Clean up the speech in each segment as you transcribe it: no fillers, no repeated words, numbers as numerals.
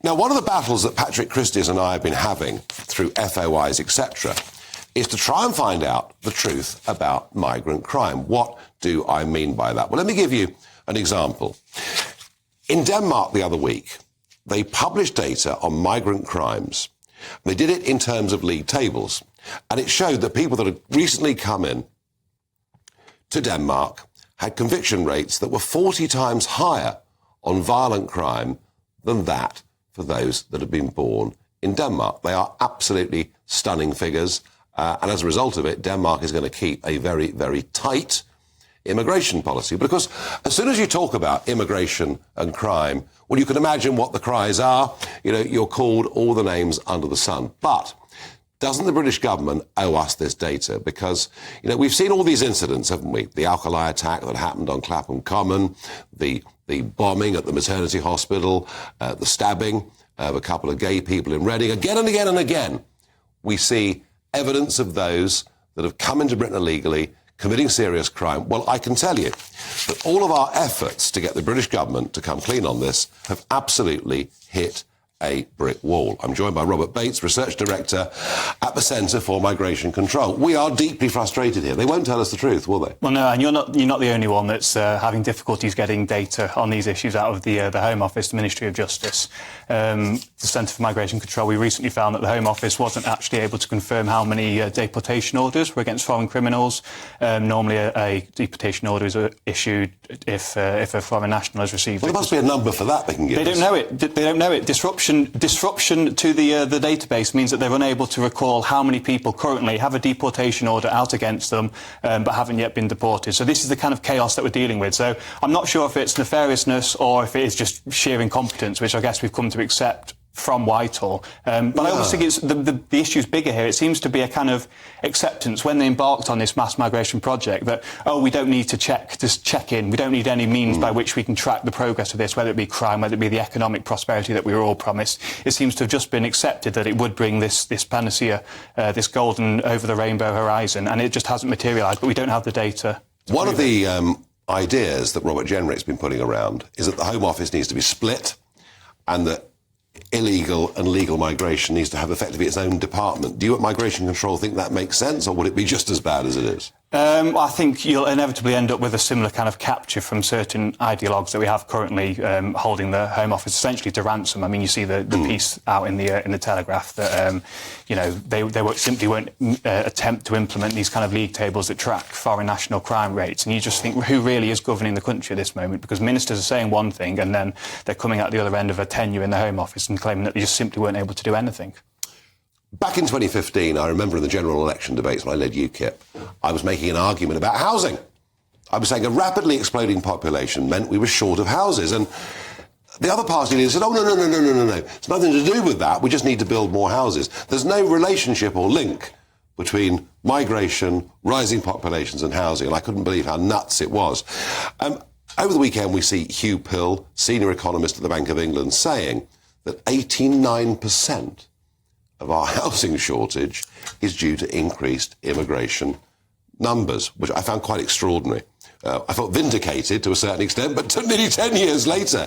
Now, one of the battles that Patrick Christys and I have been having through FOIs, etc., is to try and find out the truth about migrant crime. What do I mean by that? Well, let me give you an example. In Denmark the other week, they published data on migrant crimes. They did it in terms of league tables, and it showed that people that had recently come in to Denmark had conviction rates that were 40 times higher on violent crime than that for those that had been born in Denmark. They are absolutely stunning figures, and as a result of it, Denmark is going to keep a very, very tight immigration policy. Because as soon as you talk about immigration and crime, well, you can imagine what the cries are. You know, you're called all the names under the sun. But doesn't the British government owe us this data? Because, you know, we've seen all these incidents, haven't we? The Alkali attack that happened on Clapham Common, the bombing at the maternity hospital, the stabbing of a couple of gay people in Reading. Again and again and again, we see evidence of those that have come into Britain illegally, committing serious crime. Well, I can tell you that all of our efforts to get the British government to come clean on this have absolutely hit a brick wall. I'm joined by Robert Bates, Research Director at the Centre for Migration Control. We are deeply frustrated here. They won't tell us the truth, will they? Well, no, and you're not the only one that's having difficulties getting data on these issues out of the Home Office, the Ministry of Justice. The Centre for Migration Control, we recently found that the Home Office wasn't actually able to confirm how many deportation orders were against foreign criminals. Normally a deportation order is issued if a foreign national has received Well, there must be a number for that they can give us. They don't know it. They don't know it. Disruption to the database means that they're unable to recall how many people currently have a deportation order out against them but haven't yet been deported. So this is the kind of chaos that we're dealing with. So I'm not sure if it's nefariousness or if it is just sheer incompetence, which I guess we've come to accept from Whitehall. But I always think it's the issue's bigger here. It seems to be a kind of acceptance when they embarked on this mass migration project that, oh, we don't need to check in. We don't need any means by which we can track the progress of this, whether it be crime, whether it be the economic prosperity that we were all promised. It seems to have just been accepted that it would bring this panacea, this golden over-the-rainbow horizon, and it just hasn't materialised, but we don't have the data. One of the ideas that Robert Jenrick's been putting around is that the Home Office needs to be split and that illegal and legal migration needs to have effectively its own department. Do you at Migration Control think that makes sense, or would it be just as bad as it is? I think you'll inevitably end up with a similar kind of capture from certain ideologues that we have currently holding the Home Office essentially to ransom. I mean, you see the piece out in the Telegraph that you know they simply won't attempt to implement these kind of league tables that track foreign national crime rates, and you just think who really is governing the country at this moment? Because ministers are saying one thing and then they're coming out the other end of a tenure in the Home Office and claiming that they just simply weren't able to do anything. Back in 2015, I remember in the general election debates when I led UKIP, I was making an argument about housing. I was saying a rapidly exploding population meant we were short of houses. And the other party leaders said, oh, no. It's nothing to do with that. We just need to build more houses. There's no relationship or link between migration, rising populations and housing. And I couldn't believe how nuts it was. Over the weekend, we see Hugh Pill, senior economist at the Bank of England, saying that 89% of our housing shortage is due to increased immigration numbers, which I found quite extraordinary. I felt vindicated to a certain extent, but nearly 10 years later.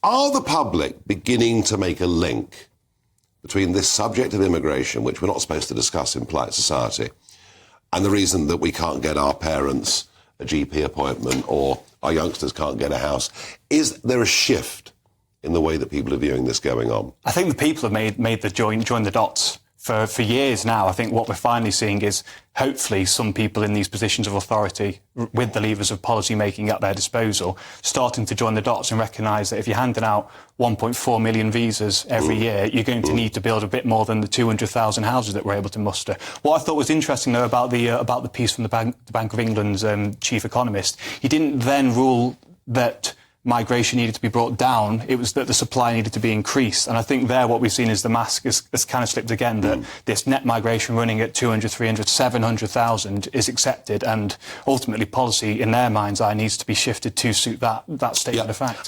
Are the public beginning to make a link between this subject of immigration, which we're not supposed to discuss in polite society, and the reason that we can't get our parents a GP appointment or our youngsters can't get a house? Is there a shift in the way that people are viewing this going on? I think the people have made the join the dots for years now. I think what we're finally seeing is hopefully some people in these positions of authority with the levers of policy making at their disposal starting to join the dots and recognise that if you're handing out 1.4 million visas every year, you're going to need to build a bit more than the 200,000 houses that we're able to muster. What I thought was interesting, though, about the piece from the Bank of England's chief economist, he didn't then rule that migration needed to be brought down, it was that the supply needed to be increased. And I think there what we've seen is the mask has kind of slipped again, that this net migration running at 200, 300, 700,000 is accepted, and ultimately policy in their mind's eye needs to be shifted to suit that statement of fact.